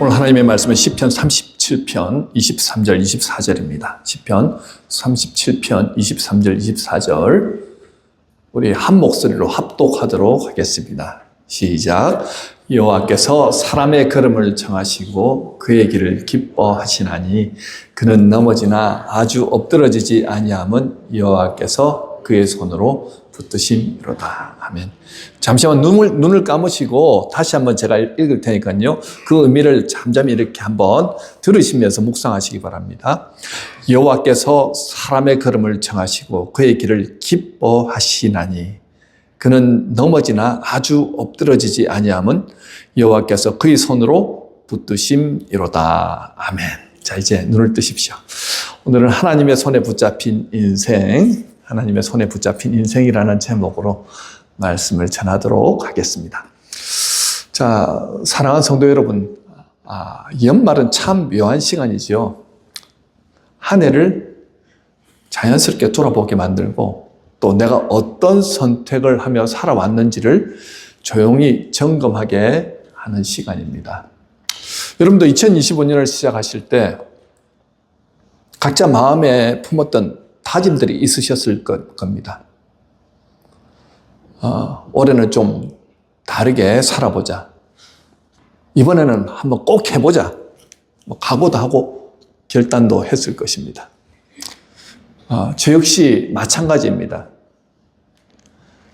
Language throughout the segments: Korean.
오늘 하나님의 말씀은 시편 37편 23절 24절입니다. 시편 37편 23절 24절 우리 한 목소리로 합독하도록 하겠습니다. 시작. 여호와께서 사람의 걸음을 정하시고 그의 길을 기뻐하시나니 그는 넘어지나 아주 엎드러지지 아니함은 여호와께서 그의 손으로 붙드심이로다. 아멘. 잠시만 눈을 감으시고 다시 한번 제가 읽을 테니까요. 그 의미를 잠잠히 이렇게 한번 들으시면서 묵상하시기 바랍니다. 여호와께서 사람의 걸음을 정하시고 그의 길을 기뻐하시나니 그는 넘어지나 아주 엎드러지지 아니함은 여호와께서 그의 손으로 붙드심이로다. 아멘. 자, 이제 눈을 뜨십시오. 오늘은 하나님의 손에 붙잡힌 인생, 하나님의 손에 붙잡힌 인생이라는 제목으로 말씀을 전하도록 하겠습니다. 자, 사랑하는 성도 여러분, 연말은 참 묘한 시간이죠. 한 해를 자연스럽게 돌아보게 만들고 또 내가 어떤 선택을 하며 살아왔는지를 조용히 점검하게 하는 시간입니다. 여러분도 2025년을 시작하실 때 각자 마음에 품었던 다짐들이 있으셨을 겁니다. 올해는 좀 다르게 살아보자. 이번에는 한번 꼭 해보자. 각오도 하고 결단도 했을 것입니다. 저 역시 마찬가지입니다.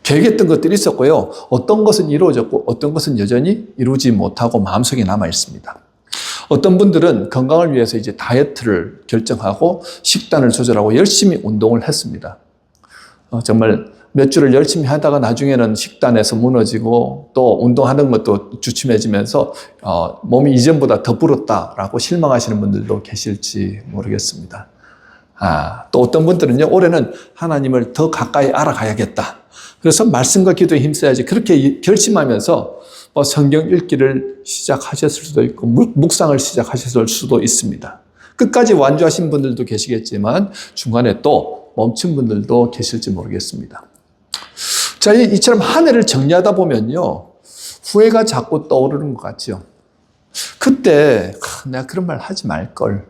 계획했던 것들이 있었고요. 어떤 것은 이루어졌고 어떤 것은 여전히 이루지 못하고 마음속에 남아 있습니다. 어떤 분들은 건강을 위해서 이제 다이어트를 결정하고 식단을 조절하고 열심히 운동을 했습니다. 정말 몇 주를 열심히 하다가 나중에는 식단에서 무너지고 또 운동하는 것도 주춤해지면서 몸이 이전보다 더 불었다라고 실망하시는 분들도 계실지 모르겠습니다. 또 어떤 분들은요, 올해는 하나님을 더 가까이 알아가야겠다. 그래서 말씀과 기도에 힘써야지. 그렇게 결심하면서 성경 읽기를 시작하셨을 수도 있고, 묵상을 시작하셨을 수도 있습니다. 끝까지 완주하신 분들도 계시겠지만, 중간에 또 멈춘 분들도 계실지 모르겠습니다. 자, 이처럼 한 해를 정리하다 보면요, 후회가 자꾸 떠오르는 것 같죠. 그때, 내가 그런 말 하지 말걸.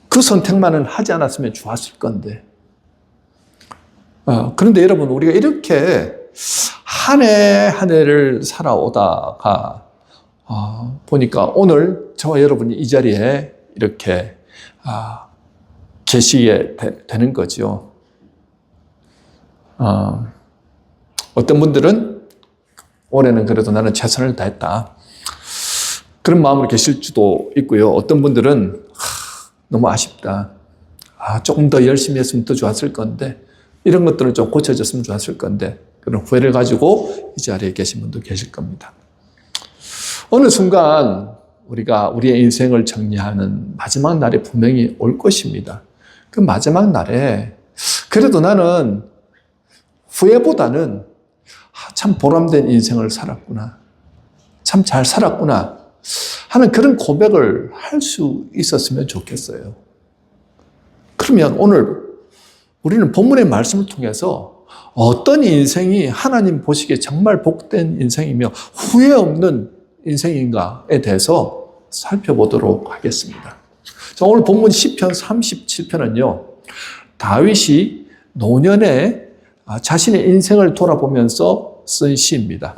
그 선택만은 하지 않았으면 좋았을 건데. 그런데 여러분, 우리가 이렇게 한 해를 살아오다가 보니까 오늘 저와 여러분이 이 자리에 이렇게 계시게 되는 거죠. 어떤 분들은 올해는 그래도 나는 최선을 다했다. 그런 마음으로 계실 수도 있고요. 어떤 분들은 너무 아쉽다. 조금 더 열심히 했으면 더 좋았을 건데, 이런 것들은 좀 고쳐졌으면 좋았을 건데, 그런 후회를 가지고 이 자리에 계신 분도 계실 겁니다. 어느 순간 우리가 우리의 인생을 정리하는 마지막 날이 분명히 올 것입니다. 그 마지막 날에 그래도 나는 후회보다는 참 보람된 인생을 살았구나. 참 잘 살았구나. 하는 그런 고백을 할 수 있었으면 좋겠어요. 그러면 오늘 우리는 본문의 말씀을 통해서 어떤 인생이 하나님 보시기에 정말 복된 인생이며 후회 없는 인생인가에 대해서 살펴보도록 하겠습니다. 자, 오늘 본문 시편 37편은요, 다윗이 노년에 자신의 인생을 돌아보면서 쓴 시입니다.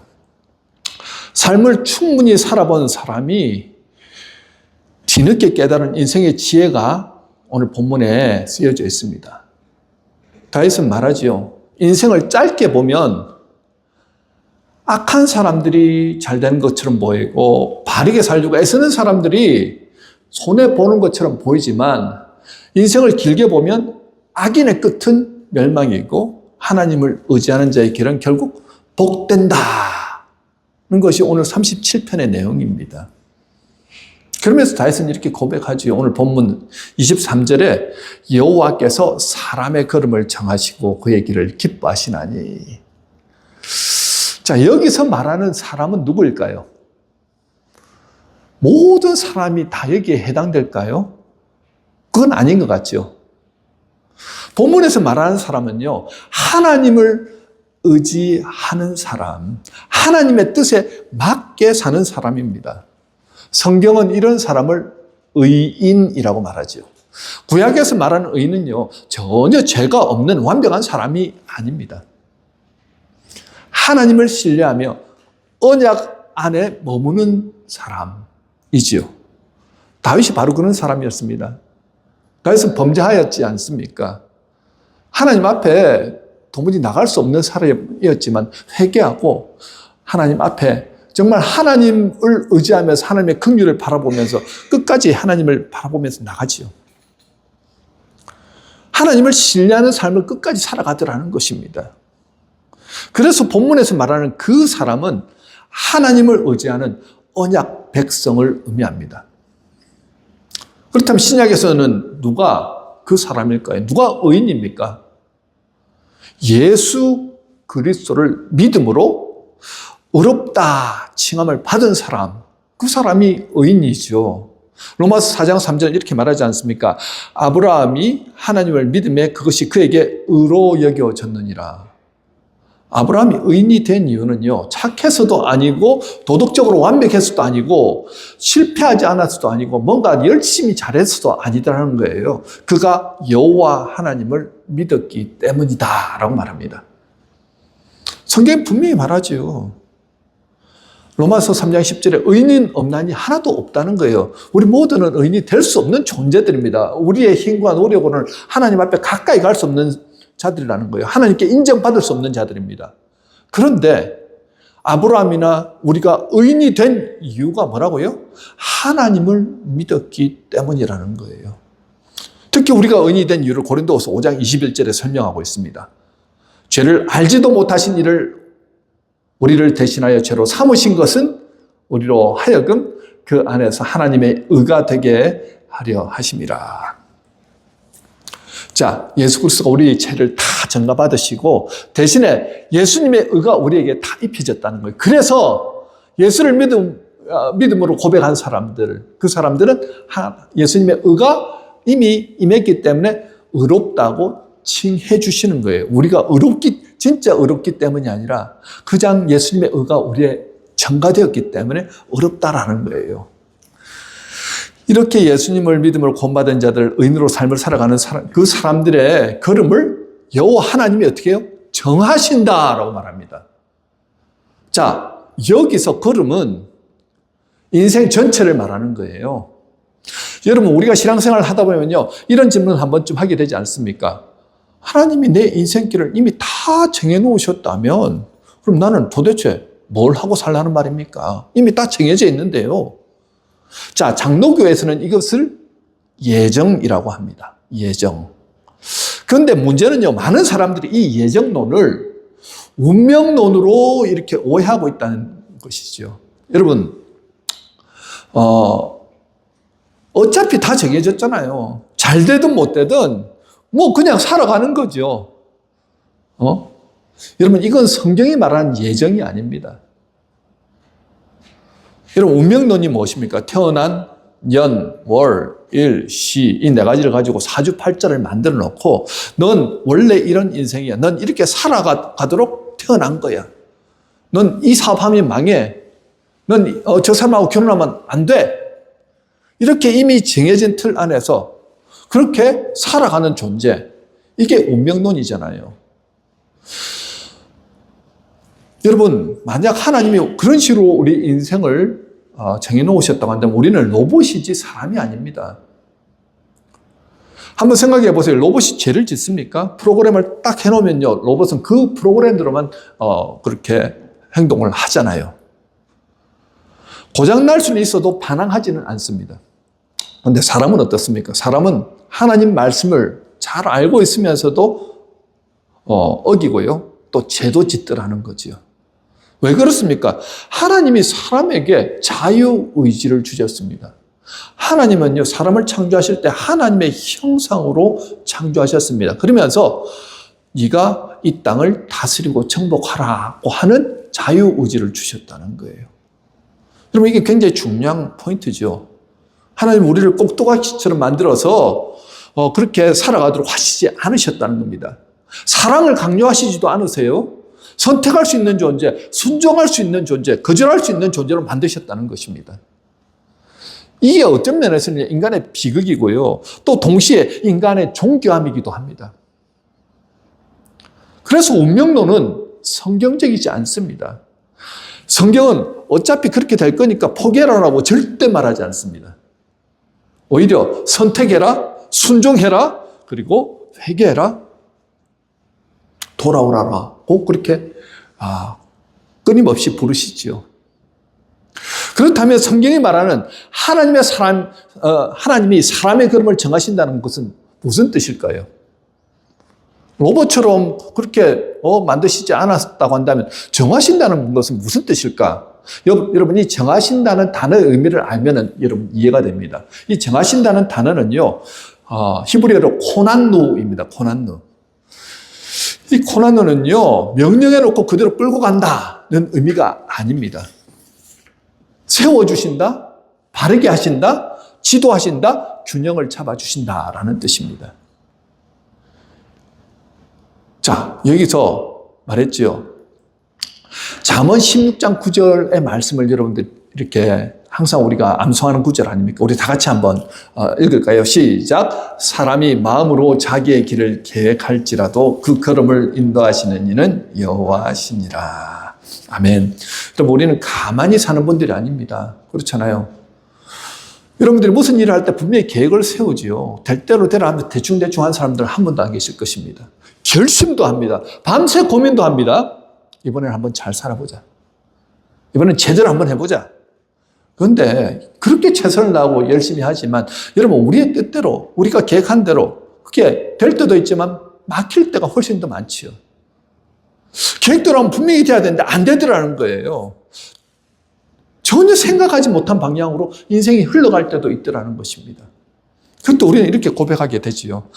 삶을 충분히 살아본 사람이 뒤늦게 깨달은 인생의 지혜가 오늘 본문에 쓰여져 있습니다. 다윗은 말하지요. 인생을 짧게 보면 악한 사람들이 잘 되는 것처럼 보이고 바르게 살려고 애쓰는 사람들이 손해보는 것처럼 보이지만 인생을 길게 보면 악인의 끝은 멸망이고 하나님을 의지하는 자의 길은 결국 복된다. 는 것이 오늘 37편의 내용입니다. 그러면서 다윗은 이렇게 고백하지요. 오늘 본문 23절에 여호와께서 사람의 걸음을 정하시고 그의 길을 기뻐하시나니. 자, 여기서 말하는 사람은 누구일까요? 모든 사람이 다 여기에 해당될까요? 그건 아닌 것 같죠. 본문에서 말하는 사람은요, 하나님을 의지하는 사람, 하나님의 뜻에 맞게 사는 사람입니다. 성경은 이런 사람을 의인이라고 말하죠. 구약에서 말하는 의인은요, 전혀 죄가 없는 완벽한 사람이 아닙니다. 하나님을 신뢰하며 언약 안에 머무는 사람이지요. 다윗이 바로 그런 사람이었습니다. 그래서 범죄하였지 않습니까? 하나님 앞에 도무지 나갈 수 없는 사람이었지만 회개하고 하나님 앞에 정말 하나님을 의지하면서 하나님의 긍휼을 바라보면서 끝까지 하나님을 바라보면서 나가지요. 하나님을 신뢰하는 삶을 끝까지 살아가더라는 것입니다. 그래서 본문에서 말하는 그 사람은 하나님을 의지하는 언약 백성을 의미합니다. 그렇다면 신약에서는 누가 그 사람일까요? 누가 의인입니까? 예수 그리스도를 믿음으로 의롭다 칭함을 받은 사람, 그 사람이 의인이죠. 로마서 4장 3절 이렇게 말하지 않습니까? 아브라함이 하나님을 믿음에 그것이 그에게 의로 여겨졌느니라. 아브라함이 의인이 된 이유는요, 착해서도 아니고 도덕적으로 완벽해서도 아니고 실패하지 않았어도 아니고 뭔가 열심히 잘해서도 아니다라는 거예요. 그가 여호와 하나님을 믿었기 때문이다 라고 말합니다. 성경이 분명히 말하죠. 로마서 3장 10절에 의인은 없나니 하나도 없다는 거예요. 우리 모두는 의인이 될 수 없는 존재들입니다. 우리의 힘과 노력으로는 하나님 앞에 가까이 갈 수 없는 자들이라는 거예요. 하나님께 인정받을 수 없는 자들입니다. 그런데 아브라함이나 우리가 의인이 된 이유가 뭐라고요? 하나님을 믿었기 때문이라는 거예요. 특히 우리가 의인이 된 이유를 고린도후서 5장 21절에 설명하고 있습니다. 죄를 알지도 못하신 이를 우리를 대신하여 죄로 삼으신 것은 우리로 하여금 그 안에서 하나님의 의가 되게 하려 하심이라. 자, 예수 그리스도가 우리의 죄를 다 전가받으시고 대신에 예수님의 의가 우리에게 다 입혀졌다는 거예요. 그래서 예수를 믿음으로 고백한 사람들, 그 사람들은 예수님의 의가 이미 임했기 때문에 의롭다고 칭해 주시는 거예요. 우리가 진짜 의롭기 때문이 아니라 그냥 예수님의 의가 우리의 전가되었기 때문에 의롭다라는 거예요. 이렇게 예수님을 믿음으로 구원받은 자들, 의인으로 삶을 살아가는 그 사람들의 걸음을 여호와 하나님이 어떻게 해요? 정하신다라고 말합니다. 자, 여기서 걸음은 인생 전체를 말하는 거예요. 여러분, 우리가 신앙생활을 하다 보면요, 이런 질문을 한 번쯤 하게 되지 않습니까? 하나님이 내 인생길을 이미 다 정해놓으셨다면 그럼 나는 도대체 뭘 하고 살라는 말입니까? 이미 다 정해져 있는데요. 자, 장로교에서는 이것을 예정이라고 합니다. 예정. 그런데 문제는요, 많은 사람들이 이 예정론을 운명론으로 이렇게 오해하고 있다는 것이죠. 여러분, 어차피 다 정해졌잖아요. 잘 되든 못 되든 뭐 그냥 살아가는 거죠. 여러분, 이건 성경이 말하는 예정이 아닙니다. 여러분, 운명론이 무엇입니까? 태어난 년, 월, 일, 시 이 네 가지를 가지고 사주팔자를 만들어 놓고 넌 원래 이런 인생이야. 넌 이렇게 살아가도록 태어난 거야. 넌 이 사업하면 망해. 넌 저 사람하고 결혼하면 안 돼. 이렇게 이미 정해진 틀 안에서 그렇게 살아가는 존재. 이게 운명론이잖아요. 여러분, 만약 하나님이 그런 식으로 우리 인생을 정해놓으셨다고 한다면 우리는 로봇이지 사람이 아닙니다. 한번 생각해 보세요. 로봇이 죄를 짓습니까? 프로그램을 딱 해놓으면요, 로봇은 그 프로그램대로만 그렇게 행동을 하잖아요. 고장날 수는 있어도 반항하지는 않습니다. 그런데 사람은 어떻습니까? 사람은 하나님 말씀을 잘 알고 있으면서도 어기고요, 또 죄도 짓더라는 거지요. 왜 그렇습니까? 하나님이 사람에게 자유의지를 주셨습니다. 하나님은요, 사람을 창조하실 때 하나님의 형상으로 창조하셨습니다. 그러면서 네가 이 땅을 다스리고 정복하라고 하는 자유의지를 주셨다는 거예요. 여러분, 이게 굉장히 중요한 포인트죠. 하나님 우리를 꼭두각시처럼 만들어서 그렇게 살아가도록 하시지 않으셨다는 겁니다. 사랑을 강요하시지도 않으세요. 선택할 수 있는 존재, 순종할 수 있는 존재, 거절할 수 있는 존재로 만드셨다는 것입니다. 이게 어떤 면에서는 인간의 비극이고요. 또 동시에 인간의 존귀함이기도 합니다. 그래서 운명론은 성경적이지 않습니다. 성경은 어차피 그렇게 될 거니까 포기해라라고 절대 말하지 않습니다. 오히려 선택해라, 순종해라, 그리고 회개해라, 돌아오라라. 꼭 그렇게 끊임없이 부르시지요. 그렇다면 성경이 말하는 하나님이 사람의 걸음을 정하신다는 것은 무슨 뜻일까요? 로봇처럼 그렇게 만드시지 않았다고 한다면 정하신다는 것은 무슨 뜻일까? 여러분이 정하신다는 단어의 의미를 알면 여러분 이해가 됩니다. 이 정하신다는 단어는요, 히브리어로 코난누입니다. 코난누. 이 코난누는요, 명령해놓고 그대로 끌고 간다는 의미가 아닙니다. 세워주신다, 바르게 하신다, 지도하신다, 균형을 잡아주신다라는 뜻입니다. 자, 여기서 말했지요. 잠언 16장 9절의 말씀을 여러분들 이렇게 항상 우리가 암송하는 구절 아닙니까? 우리 다 같이 한번 읽을까요? 시작. 사람이 마음으로 자기의 길을 계획할지라도 그 걸음을 인도하시는 이는 여호와시니라. 아멘. 여러분, 우리는 가만히 사는 분들이 아닙니다. 그렇잖아요. 여러분들이 무슨 일을 할 때 분명히 계획을 세우지요. 될 대로 되라 하면 대충대충 한 사람들 한 분도 안 계실 것입니다. 결심도 합니다. 밤새 고민도 합니다. 이번에는 한번 잘 살아보자. 이번엔 제대로 한번 해보자. 그런데 그렇게 최선을 다하고 열심히 하지만 여러분, 우리의 뜻대로 우리가 계획한 대로 그게 될 때도 있지만 막힐 때가 훨씬 더 많지요. 계획대로 하면 분명히 돼야 되는데 안 되더라는 거예요. 전혀 생각하지 못한 방향으로 인생이 흘러갈 때도 있더라는 것입니다. 그것도 우리는 이렇게 고백하게 되지요.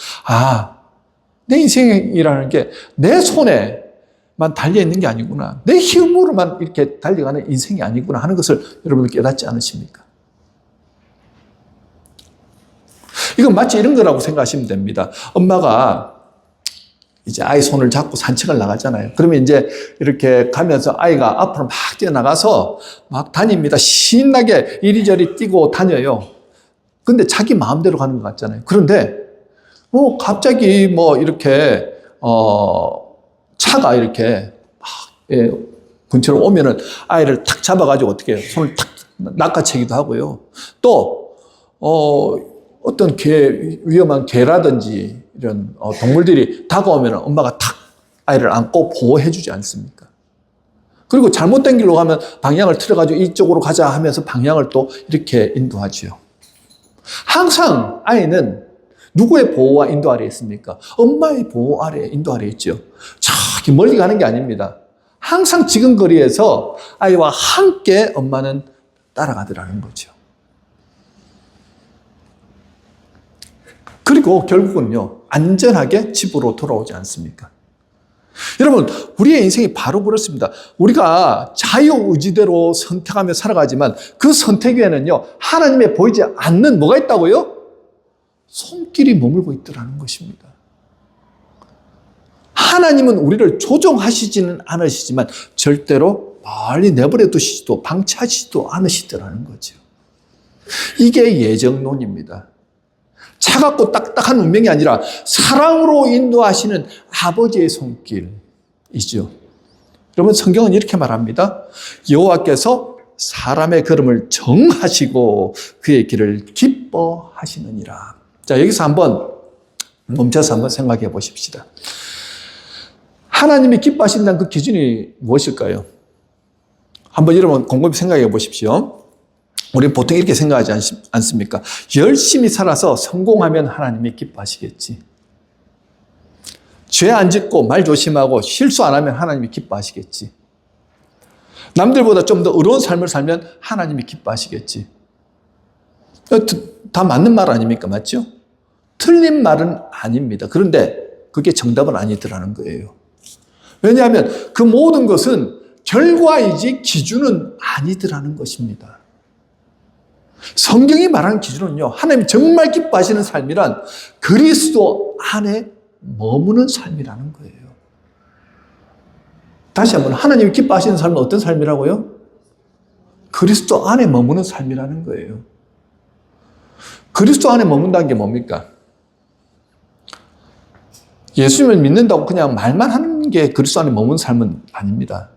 내 인생이라는 게 내 손에만 달려있는 게 아니구나. 내 힘으로만 이렇게 달려가는 인생이 아니구나 하는 것을 여러분들 깨닫지 않으십니까? 이건 마치 이런 거라고 생각하시면 됩니다. 엄마가 이제 아이 손을 잡고 산책을 나가잖아요. 그러면 이제 이렇게 가면서 아이가 앞으로 막 뛰어나가서 막 다닙니다. 신나게 이리저리 뛰고 다녀요. 근데 자기 마음대로 가는 것 같잖아요. 그런데 갑자기 이렇게 차가 이렇게 근처로 오면은 아이를 탁 잡아가지고 어떻게 해요? 손을 탁 낚아채기도 하고요. 또 어떤 위험한 개라든지 이런 동물들이 다가오면 엄마가 탁 아이를 안고 보호해주지 않습니까? 그리고 잘못된 길로 가면 방향을 틀어가지고 이쪽으로 가자 하면서 방향을 또 이렇게 인도하지요. 항상 아이는 누구의 보호와 인도 아래에 있습니까? 엄마의 보호 아래에, 인도 아래에 있죠. 저기 멀리 가는 게 아닙니다. 항상 지금 거리에서 아이와 함께 엄마는 따라가더라는 거죠. 그리고 결국은요, 안전하게 집으로 돌아오지 않습니까? 여러분, 우리의 인생이 바로 그렇습니다. 우리가 자유의지대로 선택하며 살아가지만 그 선택 위에는요, 하나님의 보이지 않는 뭐가 있다고요? 손길이 머물고 있더라는 것입니다. 하나님은 우리를 조종하시지는 않으시지만 절대로 멀리 내버려 두시지도 방치하시지도 않으시더라는 거죠. 이게 예정론입니다. 차갑고 딱딱한 운명이 아니라 사랑으로 인도하시는 아버지의 손길이죠. 여러분, 성경은 이렇게 말합니다. 여호와께서 사람의 걸음을 정하시고 그의 길을 기뻐하시느니라. 자, 여기서 한번 멈춰서 한번 생각해 보십시다. 하나님이 기뻐하신다는 그 기준이 무엇일까요? 한번 여러분 곰곰이 생각해 보십시오. 우리는 보통 이렇게 생각하지 않습니까? 열심히 살아서 성공하면 하나님이 기뻐하시겠지. 죄 안 짓고 말 조심하고 실수 안 하면 하나님이 기뻐하시겠지. 남들보다 좀 더 의로운 삶을 살면 하나님이 기뻐하시겠지. 다 맞는 말 아닙니까? 맞죠? 틀린 말은 아닙니다. 그런데 그게 정답은 아니더라는 거예요. 왜냐하면 그 모든 것은 결과이지 기준은 아니더라는 것입니다. 성경이 말하는 기준은요, 하나님 정말 기뻐하시는 삶이란 그리스도 안에 머무는 삶이라는 거예요. 다시 한번, 하나님이 기뻐하시는 삶은 어떤 삶이라고요? 그리스도 안에 머무는 삶이라는 거예요. 그리스도 안에 머문다는 게 뭡니까? 예수님을 믿는다고 그냥 말만 하는 게 그리스도 안에 머문 삶은 아닙니다.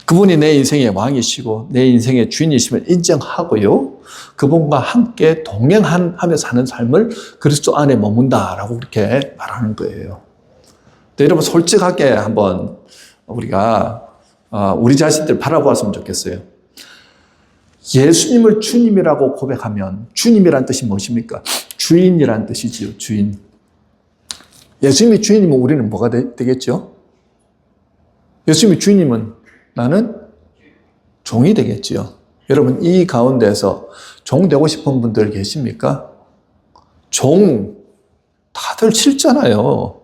그분이 내 인생의 왕이시고 내 인생의 주인이심을 인정하고요. 그분과 함께 동행하며 사는 삶을 그리스도 안에 머문다라고 그렇게 말하는 거예요. 여러분 솔직하게 한번 우리가 우리 자신들 바라보았으면 좋겠어요. 예수님을 주님이라고 고백하면 주님이란 뜻이 무엇입니까? 주인이란 뜻이지요. 주인. 예수님이 주인이면 우리는 뭐가 되겠죠? 예수님이 주인이면 나는 종이 되겠지요. 여러분 이 가운데서 종 되고 싶은 분들 계십니까? 종 다들 싫잖아요.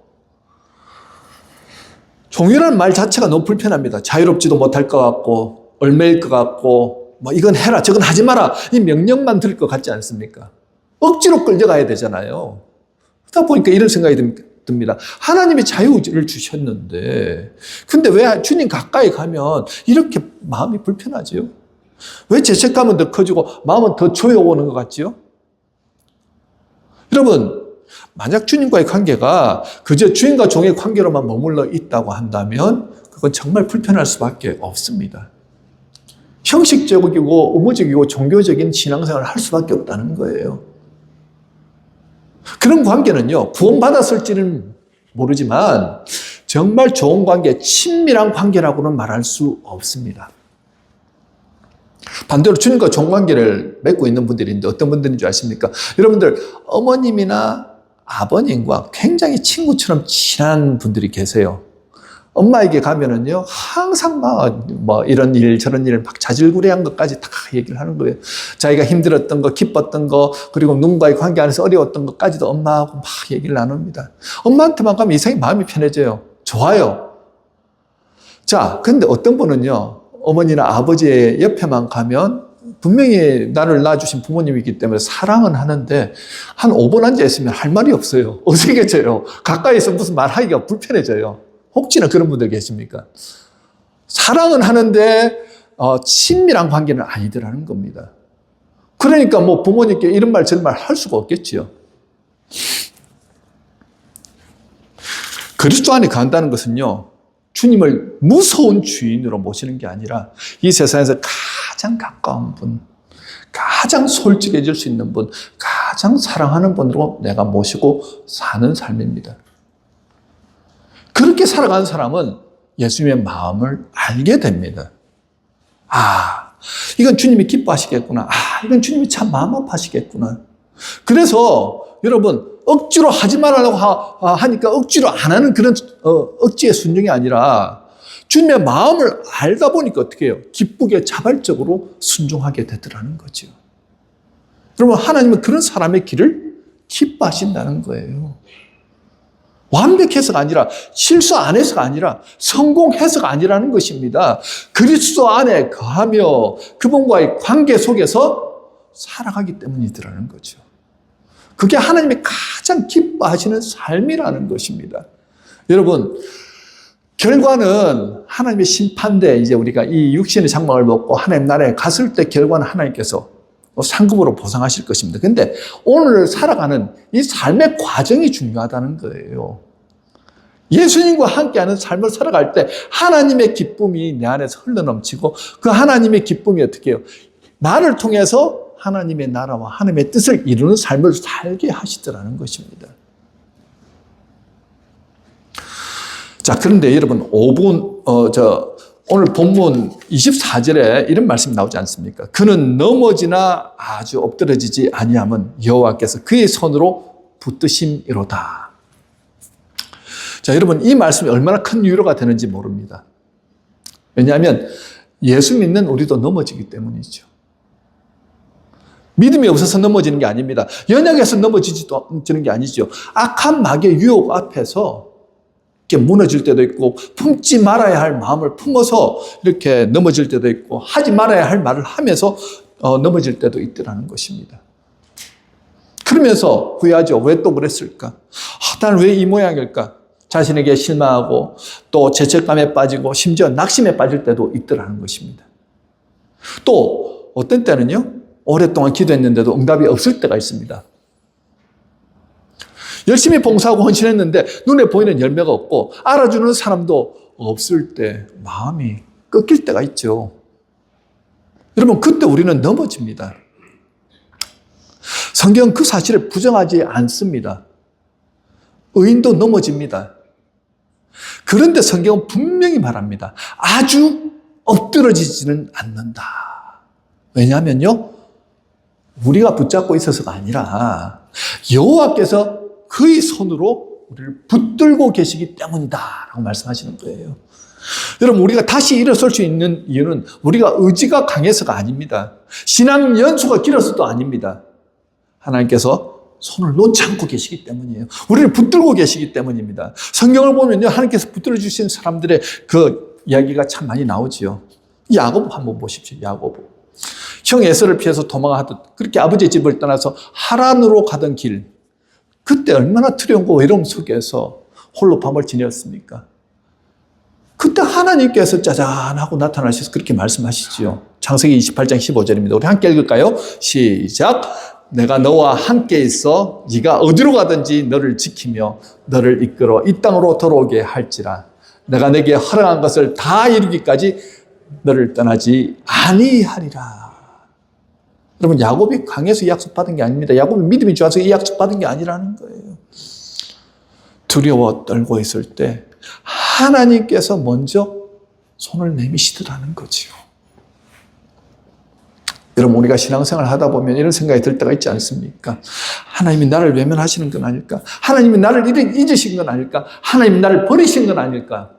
종이라는 말 자체가 너무 불편합니다. 자유롭지도 못할 것 같고 얽매일 것 같고 뭐 이건 해라 저건 하지 마라 이 명령만 들을 것 같지 않습니까? 억지로 끌려가야 되잖아요. 그러다 보니까 이런 생각이 듭니다. 하나님이 자유를 주셨는데 근데 왜 주님 가까이 가면 이렇게 마음이 불편하지요? 왜 죄책감은 더 커지고 마음은 더 조여오는 것 같지요? 여러분 만약 주님과의 관계가 그저 주인과 종의 관계로만 머물러 있다고 한다면 그건 정말 불편할 수밖에 없습니다. 형식적이고 의무적이고 종교적인 신앙생활을 할 수밖에 없다는 거예요. 그런 관계는요, 구원받았을지는 모르지만 정말 좋은 관계, 친밀한 관계라고는 말할 수 없습니다. 반대로 주님과 좋은 관계를 맺고 있는 분들이 있는데 어떤 분들인 줄 아십니까? 여러분들 어머님이나 아버님과 굉장히 친구처럼 친한 분들이 계세요. 엄마에게 가면은요, 항상 뭐 이런 일, 저런 일을 막 자질구레한 것까지 다 얘기를 하는 거예요. 자기가 힘들었던 거, 기뻤던 거, 그리고 누군가의 관계 안에서 어려웠던 것까지도 엄마하고 막 얘기를 나눕니다. 엄마한테만 가면 이상히 마음이 편해져요. 좋아요. 자, 근데 어떤 분은요, 어머니나 아버지의 옆에만 가면 분명히 나를 낳아주신 부모님이기 때문에 사랑은 하는데 한 5분 앉아있으면 할 말이 없어요. 어색해져요. 가까이서 무슨 말하기가 불편해져요. 혹시나 그런 분들 계십니까? 사랑은 하는데 친밀한 관계는 아니더라는 겁니다. 그러니까 뭐 부모님께 이런 말 저런 말 할 수가 없겠지요. 그리스도 안에 간다는 것은요, 주님을 무서운 주인으로 모시는 게 아니라 이 세상에서 가장 가까운 분, 가장 솔직해질 수 있는 분, 가장 사랑하는 분으로 내가 모시고 사는 삶입니다. 그렇게 살아가는 사람은 예수님의 마음을 알게 됩니다. 아, 이건 주님이 기뻐하시겠구나. 아, 이건 주님이 참 마음 아파하시겠구나. 그래서 여러분 억지로 하지 말라고 하니까 억지로 안 하는 그런 억지의 순종이 아니라 주님의 마음을 알다 보니까 어떻게 해요? 기쁘게 자발적으로 순종하게 되더라는 거죠. 여러분 하나님은 그런 사람의 길을 기뻐하신다는 거예요. 완벽해서가 아니라 실수 안 해서가 아니라 성공해서가 아니라는 것입니다. 그리스도 안에 거하며 그분과의 관계 속에서 살아가기 때문이더라는 거죠. 그게 하나님이 가장 기뻐하시는 삶이라는 것입니다. 여러분, 결과는 하나님의 심판대, 이제 우리가 이 육신의 장막을 먹고 하나님 나라에 갔을 때 결과는 하나님께서 상급으로 보상하실 것입니다. 근데 오늘 살아가는 이 삶의 과정이 중요하다는 거예요. 예수님과 함께하는 삶을 살아갈 때 하나님의 기쁨이 내 안에서 흘러넘치고 그 하나님의 기쁨이 어떻게 해요? 나를 통해서 하나님의 나라와 하나님의 뜻을 이루는 삶을 살게 하시더라는 것입니다. 자, 그런데 여러분, 오늘 본문 24절에 이런 말씀이 나오지 않습니까? 그는 넘어지나 아주 엎드러지지 아니하면 여호와께서 그의 손으로 붙드심이로다. 자, 여러분, 이 말씀이 얼마나 큰 위로가 되는지 모릅니다. 왜냐하면 예수 믿는 우리도 넘어지기 때문이죠. 믿음이 없어서 넘어지는 게 아닙니다. 연약해서 넘어지는 게 아니죠. 악한 마귀의 유혹 앞에서 이렇게 무너질 때도 있고 품지 말아야 할 마음을 품어서 이렇게 넘어질 때도 있고 하지 말아야 할 말을 하면서 넘어질 때도 있더라는 것입니다. 그러면서 후회하죠. 왜 또 그랬을까? 나는 왜 이 모양일까? 자신에게 실망하고 또 죄책감에 빠지고 심지어 낙심에 빠질 때도 있더라는 것입니다. 또 어떤 때는요. 오랫동안 기도했는데도 응답이 없을 때가 있습니다. 열심히 봉사하고 헌신했는데 눈에 보이는 열매가 없고 알아주는 사람도 없을 때 마음이 꺾일 때가 있죠. 여러분, 그때 우리는 넘어집니다. 성경은 그 사실을 부정하지 않습니다. 의인도 넘어집니다. 그런데 성경은 분명히 말합니다. 아주 엎드러지지는 않는다. 왜냐하면요, 우리가 붙잡고 있어서가 아니라 여호와께서 그의 손으로 우리를 붙들고 계시기 때문이다 라고 말씀하시는 거예요. 여러분, 우리가 다시 일어설 수 있는 이유는 우리가 의지가 강해서가 아닙니다. 신앙 연수가 길어서도 아닙니다. 하나님께서 손을 놓지 않고 계시기 때문이에요. 우리를 붙들고 계시기 때문입니다. 성경을 보면요, 하나님께서 붙들어 주신 사람들의 그 이야기가 참 많이 나오지요. 야고보 한번 보십시오. 야고보. 형 에서를 피해서 도망하듯 그렇게 아버지의 집을 떠나서 하란으로 가던 길, 그때 얼마나 두려움과 외로움 속에서 홀로 밤을 지냈습니까? 그때 하나님께서 짜잔하고 나타나셔서 그렇게 말씀하시지요. 창세기 28장 15절입니다. 우리 함께 읽을까요? 시작. 내가 너와 함께 있어 네가 어디로 가든지 너를 지키며 너를 이끌어 이 땅으로 돌아오게 할지라. 내가 내게 허락한 것을 다 이루기까지 너를 떠나지 아니하리라. 여러분, 야곱이 강해서 이 약속 받은 게 아닙니다. 야곱이 믿음이 좋아서 이 약속 받은 게 아니라는 거예요. 두려워 떨고 있을 때 하나님께서 먼저 손을 내미시더라는 거지요. 여러분, 우리가 신앙생활을 하다 보면 이런 생각이 들 때가 있지 않습니까? 하나님이 나를 외면하시는 건 아닐까? 하나님이 나를 잊으신 건 아닐까? 하나님이 나를 버리신 건 아닐까?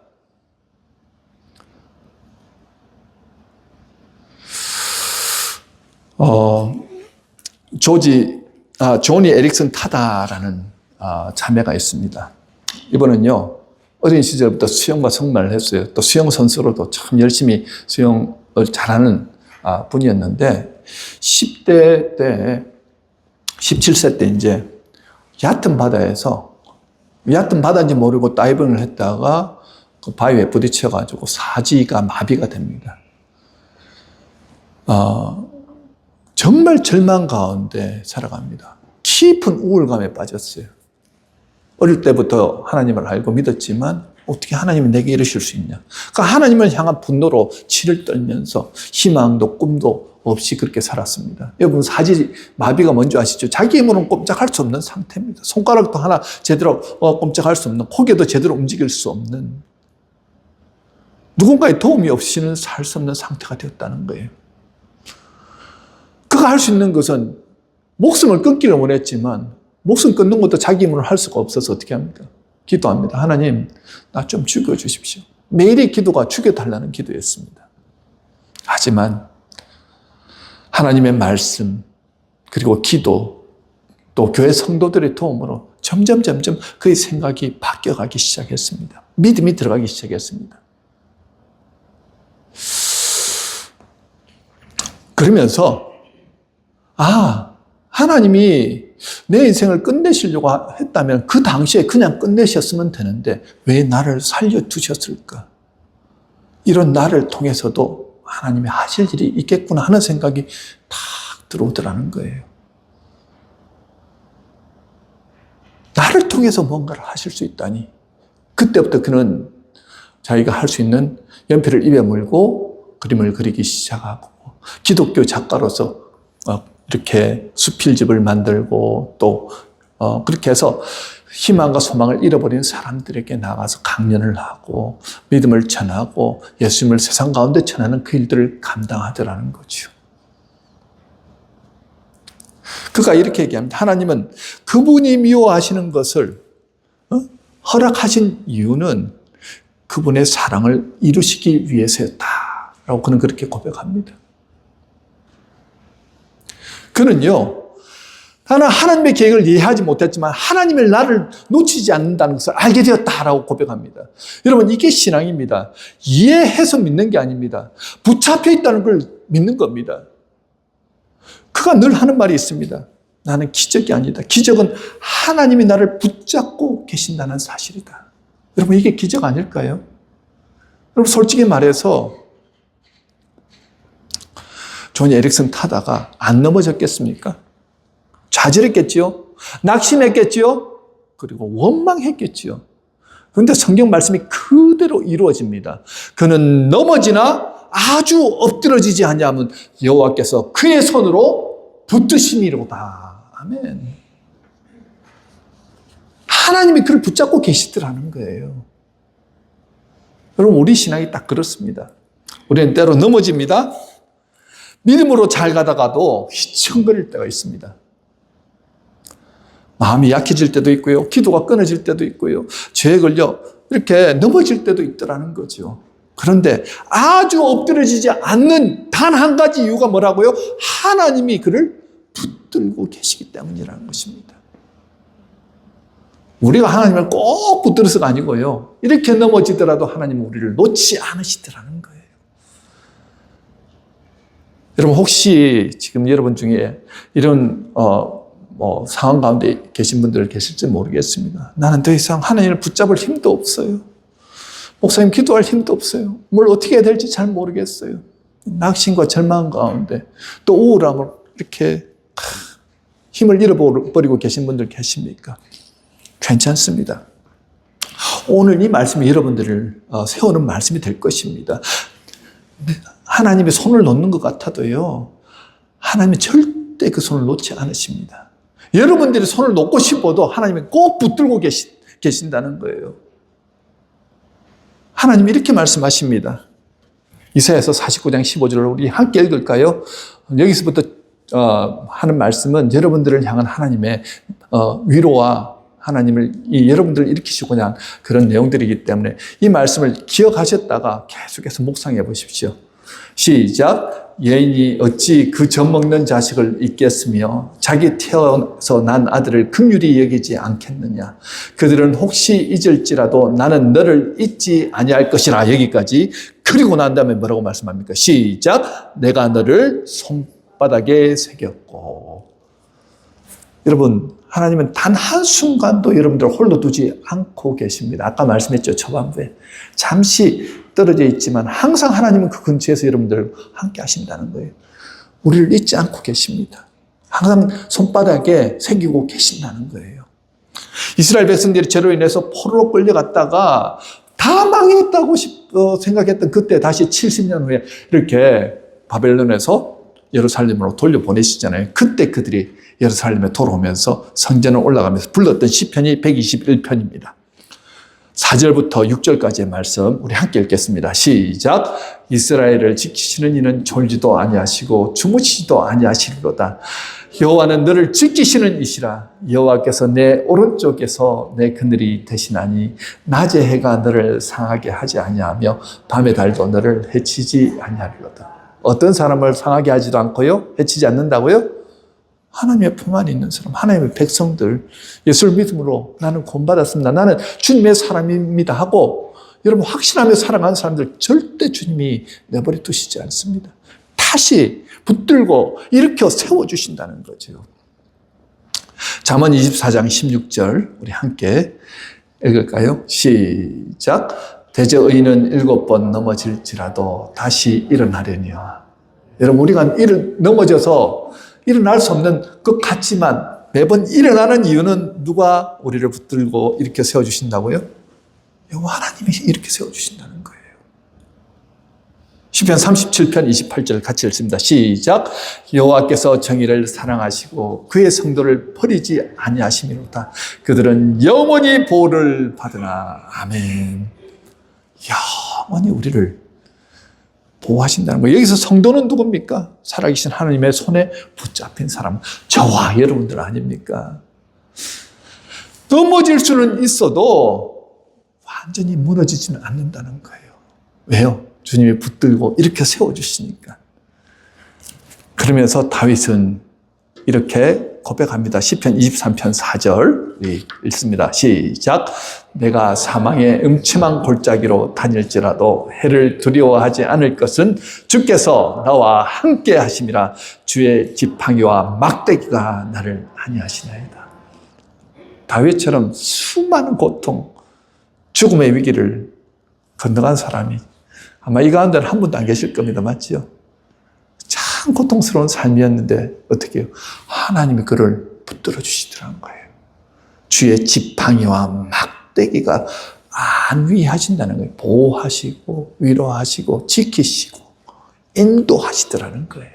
조니 에릭슨 타다라는 자매가 있습니다. 이분은요, 어린 시절부터 수영과 성만을 했어요. 또 수영 선수로도 참 열심히 수영을 잘하는 분이었는데 10대 때, 17세 때 이제 얕은 바다에서, 얕은 바다인지 모르고 다이빙을 했다가 그 바위에 부딪혀가지고 사지가 마비가 됩니다. 정말 절망 가운데 살아갑니다. 깊은 우울감에 빠졌어요. 어릴 때부터 하나님을 알고 믿었지만 어떻게 하나님이 내게 이러실 수 있냐. 그러니까 하나님을 향한 분노로 치를 떨면서 희망도 꿈도 없이 그렇게 살았습니다. 여러분, 사지 마비가 뭔지 아시죠? 자기 힘으로는 꼼짝할 수 없는 상태입니다. 손가락도 하나 제대로 꼼짝할 수 없는, 고개도 제대로 움직일 수 없는, 누군가의 도움이 없이는 살 수 없는 상태가 되었다는 거예요. 그가 할 수 있는 것은 목숨을 끊기를 원했지만 목숨 끊는 것도 자기 힘으로 할 수가 없어서 어떻게 합니까? 기도합니다. 하나님, 나 좀 죽여주십시오. 매일의 기도가 죽여달라는 기도였습니다. 하지만 하나님의 말씀, 그리고 기도, 또 교회 성도들의 도움으로 점점 그의 생각이 바뀌어가기 시작했습니다. 믿음이 들어가기 시작했습니다. 그러면서 하나님이 내 인생을 끝내시려고 했다면 그 당시에 그냥 끝내셨으면 되는데 왜 나를 살려두셨을까? 이런 나를 통해서도 하나님이 하실 일이 있겠구나 하는 생각이 탁 들어오더라는 거예요. 나를 통해서 뭔가를 하실 수 있다니. 그때부터 그는 자기가 할 수 있는 연필을 입에 물고 그림을 그리기 시작하고, 기독교 작가로서 이렇게 수필집을 만들고, 또 그렇게 해서 희망과 소망을 잃어버린 사람들에게 나가서 강연을 하고 믿음을 전하고 예수님을 세상 가운데 전하는 그 일들을 감당하더라는 거죠. 그가 이렇게 얘기합니다. 하나님은 그분이 미워하시는 것을 허락하신 이유는 그분의 사랑을 이루시기 위해서였다라고 그는 그렇게 고백합니다. 그는요, 나는 하나님의 계획을 이해하지 못했지만 하나님의 나를 놓치지 않는다는 것을 알게 되었다라고 고백합니다. 여러분, 이게 신앙입니다. 이해해서 믿는 게 아닙니다. 붙잡혀 있다는 걸 믿는 겁니다. 그가 늘 하는 말이 있습니다. 나는 기적이 아니다. 기적은 하나님이 나를 붙잡고 계신다는 사실이다. 여러분, 이게 기적 아닐까요? 여러분, 솔직히 말해서 존 에릭슨 타다가 안 넘어졌겠습니까? 좌절했겠지요? 낙심했겠지요? 그리고 원망했겠지요? 그런데 성경 말씀이 그대로 이루어집니다. 그는 넘어지나 아주 엎드러지지 아니하면 여호와께서 그의 손으로 붙드심이로다. 아멘. 하나님이 그를 붙잡고 계시더라는 거예요. 여러분, 우리 신앙이 딱 그렇습니다. 우리는 때로 넘어집니다. 믿음으로 잘 가다가도 휘청거릴 때가 있습니다. 마음이 약해질 때도 있고요. 기도가 끊어질 때도 있고요. 죄에 걸려 이렇게 넘어질 때도 있더라는 거죠. 그런데 아주 엎드려지지 않는 단 한 가지 이유가 뭐라고요? 하나님이 그를 붙들고 계시기 때문이라는 것입니다. 우리가 하나님을 꼭 붙들어서가 아니고요. 이렇게 넘어지더라도 하나님은 우리를 놓지 않으시더라는 거예요. 여러분, 혹시 지금 여러분 중에 이런 상황 가운데 계신 분들 계실지 모르겠습니다. 나는 더 이상 하나님을 붙잡을 힘도 없어요. 목사님, 기도할 힘도 없어요. 뭘 어떻게 해야 될지 잘 모르겠어요. 낙심과 절망 가운데 또 우울함으로 이렇게 힘을 잃어버리고 계신 분들 계십니까? 괜찮습니다. 오늘 이 말씀이 여러분들을 세우는 말씀이 될 것입니다. 하나님의 손을 놓는 것 같아도요, 하나님이 절대 그 손을 놓지 않으십니다. 여러분들이 손을 놓고 싶어도 하나님이 꼭 붙들고 계신다는 거예요. 하나님이 이렇게 말씀하십니다. 이사야서 49장 15절을 우리 함께 읽을까요? 여기서부터 하는 말씀은 여러분들을 향한 하나님의 위로와 여러분들을 일으키시고자 한 그런 내용들이기 때문에 이 말씀을 기억하셨다가 계속해서 묵상해 보십시오. 시작. 여인이 어찌 그 젖먹는 자식을 잊겠으며 자기 태어서 난 아들을 긍휼히 여기지 않겠느냐. 그들은 혹시 잊을지라도 나는 너를 잊지 아니할 것이라. 여기까지. 그리고 난 다음에 뭐라고 말씀합니까? 시작. 내가 너를 손바닥에 새겼고. 여러분, 하나님은 단 한순간도 여러분들을 홀로 두지 않고 계십니다. 아까 말씀했죠, 초반부에. 잠시 떨어져 있지만 항상 하나님은 그 근처에서 여러분들을 함께 하신다는 거예요. 우리를 잊지 않고 계십니다. 항상 손바닥에 새기고 계신다는 거예요. 이스라엘 백성들이 죄로 인해서 포로로 끌려갔다가 다 망했다고 생각했던 그때 다시 70년 후에 이렇게 바벨론에서 예루살렘으로 돌려보내시잖아요. 그때 그들이 예루살렘에 돌아오면서 성전을 올라가면서 불렀던 시편이 121편입니다. 4절부터 6절까지의 말씀 우리 함께 읽겠습니다. 시작. 이스라엘을 지키시는 이는 졸지도 아니하시고 주무시지도 아니하시리로다. 여호와는 너를 지키시는 이시라. 여호와께서 내 오른쪽에서 내 그늘이 되시나니 낮의 해가 너를 상하게 하지 아니하며 밤의 달도 너를 해치지 아니하리로다. 어떤 사람을 상하게 하지도 않고요, 해치지 않는다고요? 하나님의 품 안에 있는 사람, 하나님의 백성들, 예수를 믿음으로 나는 구원받았습니다, 나는 주님의 사람입니다 하고 여러분 확신하며 살아가는 사람들 절대 주님이 내버려 두시지 않습니다. 다시 붙들고 일으켜 세워주신다는 거죠. 잠언 24장 16절 우리 함께 읽을까요? 시작. 대저 의인은 7번 넘어질지라도 다시 일어나려니와. 여러분, 우리가 넘어져서 일어날 수 없는 것 같지만 매번 일어나는 이유는 누가 우리를 붙들고 이렇게 세워주신다고요? 여호와 하나님이 이렇게 세워주신다는 거예요. 시편 37편 28절 같이 읽습니다. 시작. 여호와께서 정의를 사랑하시고 그의 성도를 버리지 아니하심이로다. 그들은 영원히 보호를 받으나. 아멘. 영원히 우리를 보호하신다는 거예요. 여기서 성도는 누굽니까? 살아계신 하나님의 손에 붙잡힌 사람, 저와 여러분들 아닙니까? 넘어질 수는 있어도 완전히 무너지지는 않는다는 거예요. 왜요? 주님이 붙들고 이렇게 세워주시니까. 그러면서 다윗은 이렇게 고백합니다. 시편 23편 4절 읽습니다. 시작. 내가 사망의 음침한 골짜기로 다닐지라도 해를 두려워하지 않을 것은 주께서 나와 함께 하심이라. 주의 지팡이와 막대기가 나를 안위하시나이다. 다윗처럼 수많은 고통, 죽음의 위기를 건너간 사람이 아마 이 가운데는 한 분도 안 계실 겁니다. 맞지요? 참 고통스러운 삶이었는데 어떻게 해요? 하나님이 그를 붙들어 주시더라는 거예요. 주의 지팡이와 막대기가 안위하신다는 거예요. 보호하시고 위로하시고 지키시고 인도하시더라는 거예요.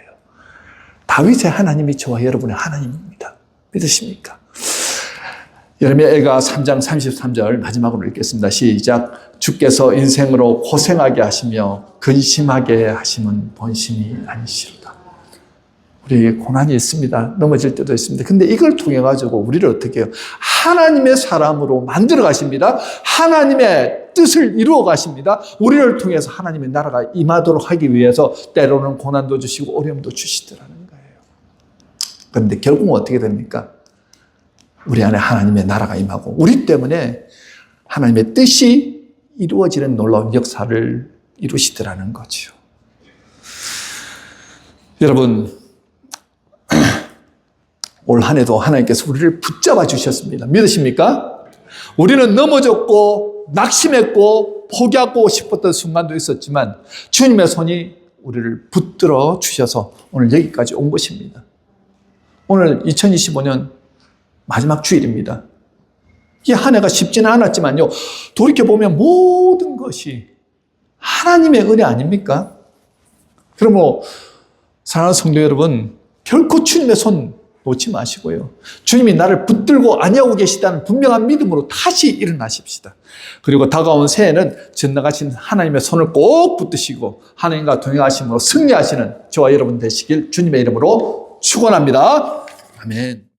다윗의 하나님이 저와 여러분의 하나님입니다. 믿으십니까? 예레미야가 3장 33절 마지막으로 읽겠습니다. 시작. 주께서 인생으로 고생하게 하시며 근심하게 하심은 본심이 아니시로다. 우리 고난이 있습니다. 넘어질 때도 있습니다. 근데 이걸 통해 가지고 우리를 어떻게 해요? 하나님의 사람으로 만들어 가십니다. 하나님의 뜻을 이루어 가십니다. 우리를 통해서 하나님의 나라가 임하도록 하기 위해서 때로는 고난도 주시고 어려움도 주시더라는 거예요. 그런데 결국은 어떻게 됩니까? 우리 안에 하나님의 나라가 임하고 우리 때문에 하나님의 뜻이 이루어지는 놀라운 역사를 이루시더라는 거죠. 여러분, 올 한 해도 하나님께서 우리를 붙잡아 주셨습니다. 믿으십니까? 우리는 넘어졌고 낙심했고 포기하고 싶었던 순간도 있었지만 주님의 손이 우리를 붙들어 주셔서 오늘 여기까지 온 것입니다. 오늘 2025년 마지막 주일입니다. 이 한 해가 쉽지는 않았지만요, 돌이켜보면 모든 것이 하나님의 은혜 아닙니까? 그러므로 사랑하는 성도 여러분, 결코 주님의 손 놓지 마시고요. 주님이 나를 붙들고 안위하고 계시다는 분명한 믿음으로 다시 일어나십시다. 그리고 다가온 새해는 전능하신 하나님의 손을 꼭 붙드시고 하나님과 동행하심으로 승리하시는 저와 여러분 되시길 주님의 이름으로 축원합니다. 아멘.